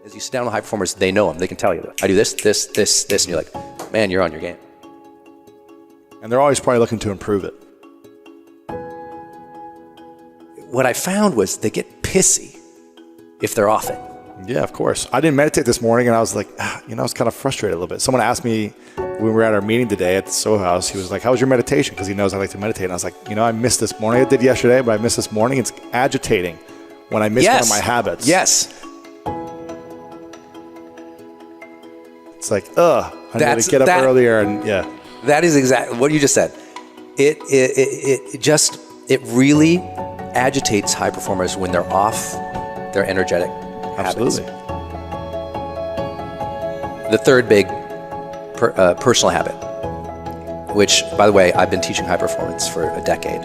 As you sit down with high performers, they know them. They can tell you, I do this, this, this, this, and you're like, man, you're on your game. And they're always probably looking to improve it. What I found was they get pissy if they're off it. Yeah, of course. I didn't meditate this morning, and I was like, I was kind of frustrated a little bit. Someone asked me when we were at our meeting today at the Soho House, he was like, how was your meditation? Because he knows I like to meditate. And I was like, I missed this morning. I did yesterday, but I missed this morning. It's agitating when I miss one of my habits. Yes. It's like, I need to get up earlier. And yeah. That is exactly what you just said. It really agitates high performers when they're off their energetic habits. Absolutely. The third big personal habit, which, by the way, I've been teaching high performance for a decade.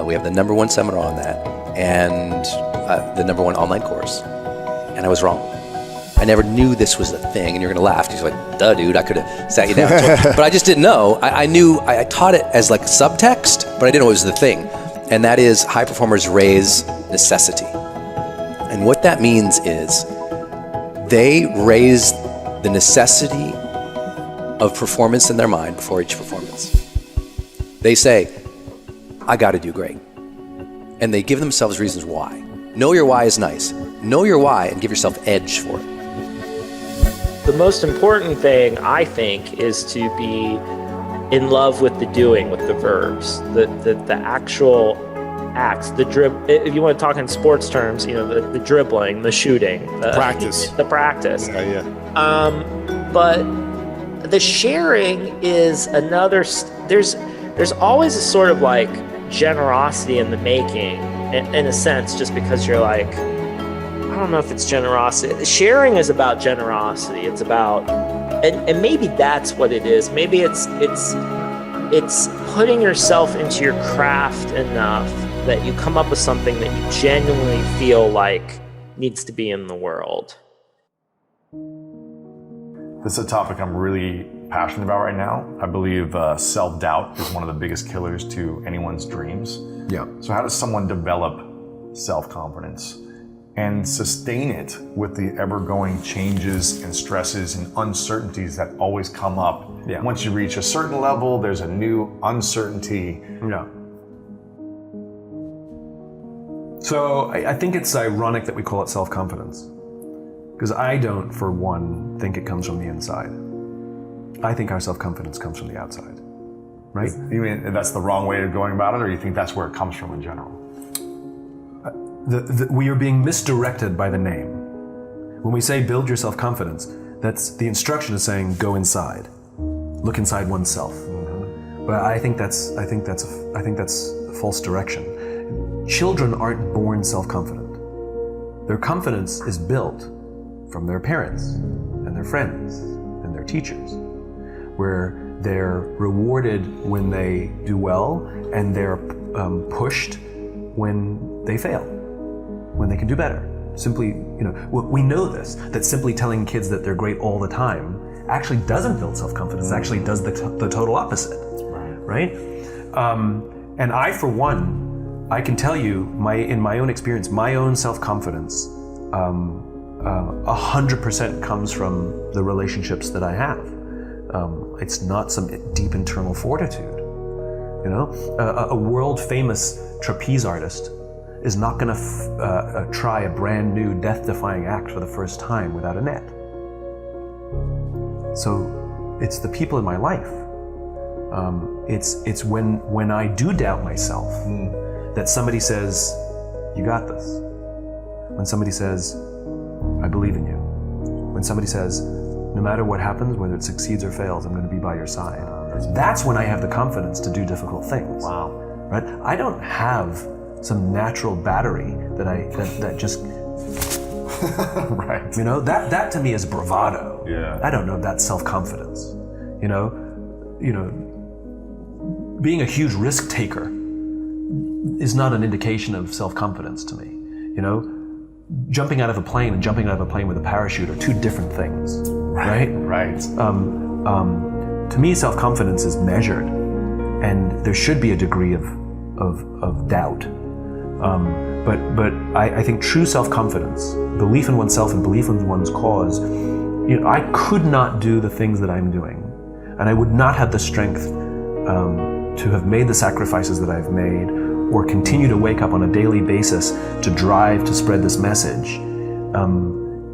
We have the #1 seminar on that and the #1 online course. And I was wrong. I never knew this was a thing, and you're going to laugh because you're like, duh, dude, I could have sat you down. But I just didn't know. I taught it as like subtext, but I didn't know it was the thing. And that is high performers raise necessity. And what that means is they raise the necessity of performance in their mind before each performance. They say, I got to do great. And they give themselves reasons why. Know your why is nice. Know your why and give yourself edge for it. The most important thing, I think, is to be in love with the doing, with the verbs, the actual acts, the if you want to talk in sports terms, the dribbling, the shooting, the practice. Yeah. But the sharing is another. There's always a sort of like generosity in the making, in a sense, just because you're like, I don't know if it's generosity. Sharing is about generosity. It's about, and maybe that's what it is. Maybe it's putting yourself into your craft enough that you come up with something that you genuinely feel like needs to be in the world. This is a topic I'm really passionate about right now. I believe self-doubt is one of the biggest killers to anyone's dreams. Yeah. So how does someone develop self-confidence and sustain it with the ever-going changes and stresses and uncertainties that always come up? Yeah. Once you reach a certain level, there's a new uncertainty. Yeah. So I think it's ironic that we call it self-confidence, because I don't, for one, think it comes from the inside. I think our self-confidence comes from the outside, right? You mean that's the wrong way of going about it, or you think that's where it comes from in general? We are being misdirected by the name. When we say build your self-confidence, that's the instruction is saying go inside, look inside oneself. Mm-hmm. But I think that's a false direction. Children aren't born self-confident. Their confidence is built from their parents and their friends and their teachers, where they're rewarded when they do well and they're pushed when they fail, when they can do better. Simply, we know this, that simply telling kids that they're great all the time actually doesn't build self-confidence, it actually does the total opposite, right? And I, for one, I can tell you, in my own experience, my own self-confidence, 100% comes from the relationships that I have. It's not some deep internal fortitude. A world-famous trapeze artist is not going to try a brand new death-defying act for the first time without a net. So it's the people in my life. It's when I do doubt myself that somebody says, you got this. When somebody says, I believe in you. When somebody says, no matter what happens, whether it succeeds or fails, I'm going to be by your side. That's when I have the confidence to do difficult things. Wow. Right? I don't have some natural battery that just right. That to me is bravado. Yeah. I don't know if that's self-confidence. Being a huge risk taker is not an indication of self-confidence to me. Jumping out of a plane and jumping out of a plane with a parachute are two different things, right? Right. To me, self-confidence is measured, and there should be a degree of doubt. But I think true self-confidence, belief in oneself and belief in one's cause, I could not do the things that I'm doing, and I would not have the strength to have made the sacrifices that I've made, or continue to wake up on a daily basis to drive to spread this message,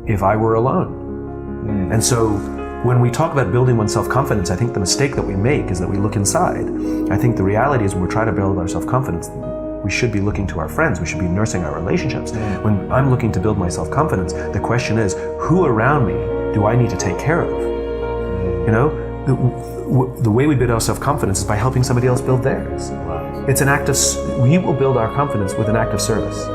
if I were alone. And so when we talk about building one's self-confidence, I think the mistake that we make is that we look inside. I think the reality is when we're trying to build our self-confidence, we should be looking to our friends, we should be nursing our relationships. When I'm looking to build my self-confidence, the question is, who around me do I need to take care of? You know, the way we build our self-confidence is by helping somebody else build theirs. It's an act of, we will build our confidence with an act of service.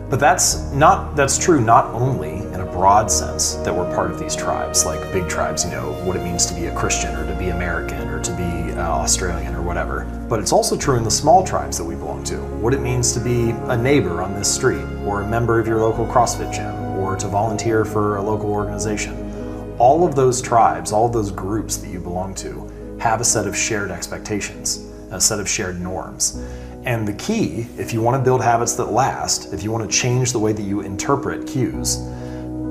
But that's true not only in a broad sense that we're part of these tribes, like big tribes, what it means to be a Christian or to be American or to be Australian or whatever. But it's also true in the small tribes that we belong to, what it means to be a neighbor on this street, or a member of your local CrossFit gym, or to volunteer for a local organization. All of those tribes, all of those groups that you belong to have a set of shared expectations, a set of shared norms. And the key, if you want to build habits that last, if you want to change the way that you interpret cues,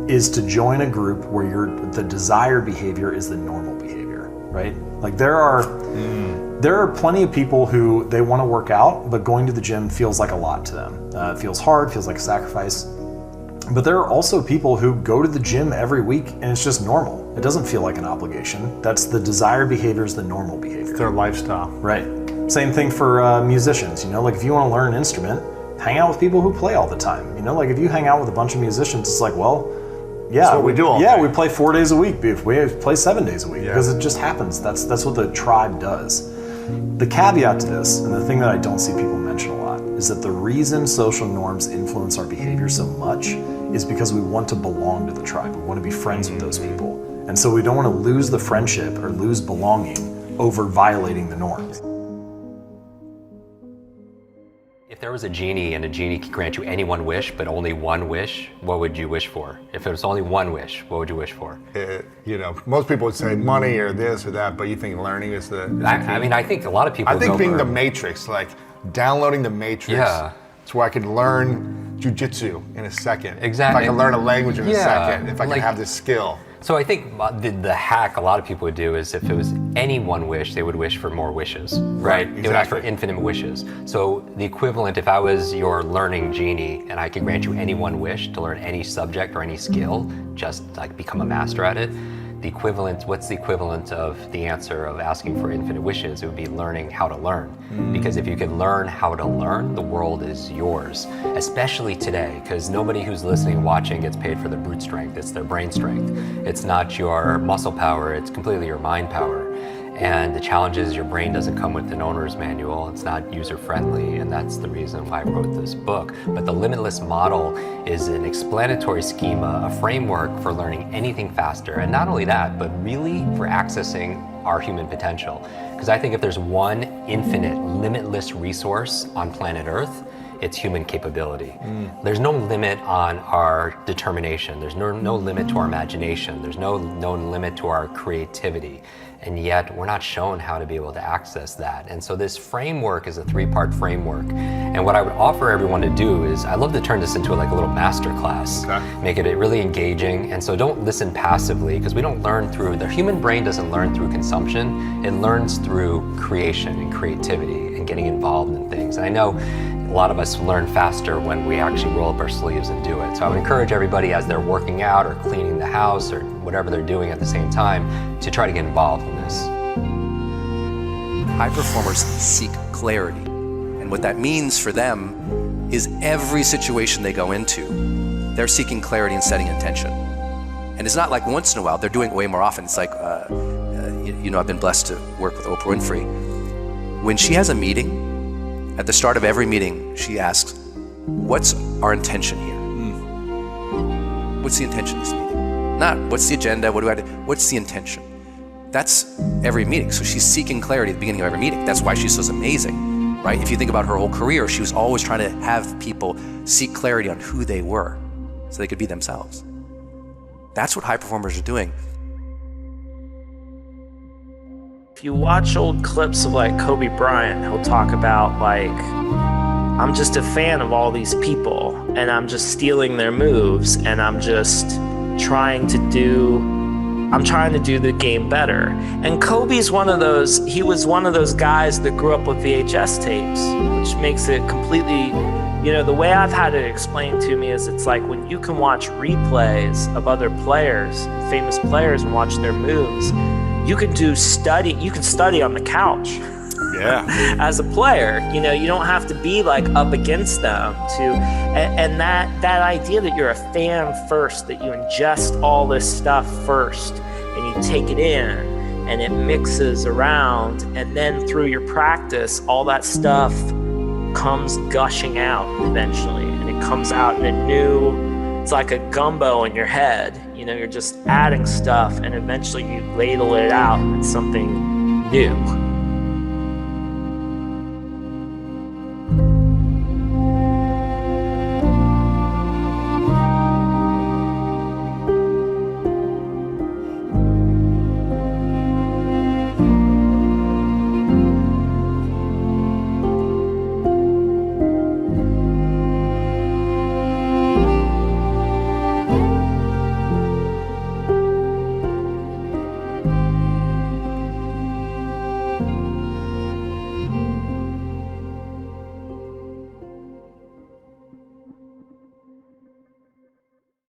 is to join a group where the desired behavior is the normal behavior, right? Like there are plenty of people who they want to work out, but going to the gym feels like a lot to them. It feels hard, feels like a sacrifice. But there are also people who go to the gym every week and it's just normal. It doesn't feel like an obligation. That's the desired behavior is the normal behavior. It's their lifestyle. Right. Same thing for musicians, like if you want to learn an instrument, hang out with people who play all the time. Like if you hang out with a bunch of musicians, it's like, well, yeah, that's what we do all day. We play 4 days a week. We play 7 days a week because it just happens. That's what the tribe does. The caveat to this, and the thing that I don't see people mention a lot, is that the reason social norms influence our behavior so much is because we want to belong to the tribe. We want to be friends with those people. And so we don't want to lose the friendship or lose belonging over violating the norms. If there was a genie and a genie could grant you any one wish, but only one wish, what would you wish for? If it was only one wish, what would you wish for? Most people would say money or this or that, but you think learning is the key? I think a lot of people I think go being for, the Matrix, like downloading the Matrix. Yeah. It's where I could learn jujitsu in a second. Exactly. If I can learn a language in a second. If I can like- have this skill. So I think the hack a lot of people would do is if it was any one wish, they would wish for more wishes, right? Exactly. They would ask for infinite wishes. So the equivalent, if I was your learning genie and I could grant you any one wish to learn any subject or any skill, just like become a master at it, what's the equivalent of the answer of asking for infinite wishes? It would be learning how to learn. Because if you can learn how to learn, the world is yours, especially today, because nobody who's listening and watching gets paid for their brute strength, it's their brain strength. It's not your muscle power, it's completely your mind power. And the challenge is your brain doesn't come with an owner's manual, it's not user-friendly, and that's the reason why I wrote this book. But the Limitless Model is an explanatory schema, a framework for learning anything faster. And not only that, but really for accessing our human potential. Because I think if there's one infinite, limitless resource on planet Earth, it's human capability. There's no limit on our determination. There's no limit to our imagination. There's no limit to our creativity. And yet we're not shown how to be able to access that. And so this framework is a 3-part framework. And what I would offer everyone to do is, I love to turn this into like a little master class, make it really engaging. And so don't listen passively, because we don't learn through, the human brain doesn't learn through consumption, it learns through creation and creativity and getting involved in things. And I know a lot of us learn faster when we actually roll up our sleeves and do it. So I would encourage everybody as they're working out or cleaning the house or whatever they're doing at the same time to try to get involved in this. High performers seek clarity. And what that means for them is every situation they go into, they're seeking clarity and setting intention. And it's not like once in a while, they're doing it way more often. It's like, I've been blessed to work with Oprah Winfrey. When she has a meeting, at the start of every meeting, she asks, what's our intention here? What's the intention of this meeting? Not what's the agenda, what do I do? What's the intention? That's every meeting. So she's seeking clarity at the beginning of every meeting. That's why she's so amazing, right? If you think about her whole career, she was always trying to have people seek clarity on who they were so they could be themselves. That's what high performers are doing. if you watch old clips of like Kobe Bryant, he'll talk about like, I'm just a fan of all these people and I'm just stealing their moves and I'm trying to do the game better. And Kobe's he was one of those guys that grew up with VHS tapes, which makes it completely, the way I've had it explained to me is it's like when you can watch replays of other players, famous players, and watch their moves, you can study on the couch. Yeah. As a player, you don't have to be like up against them and that idea that you're a fan first, that you ingest all this stuff first and you take it in and it mixes around, and then through your practice, all that stuff comes gushing out eventually, and it comes out in it's like a gumbo in your head. You're just adding stuff and eventually you ladle it out and it's something new.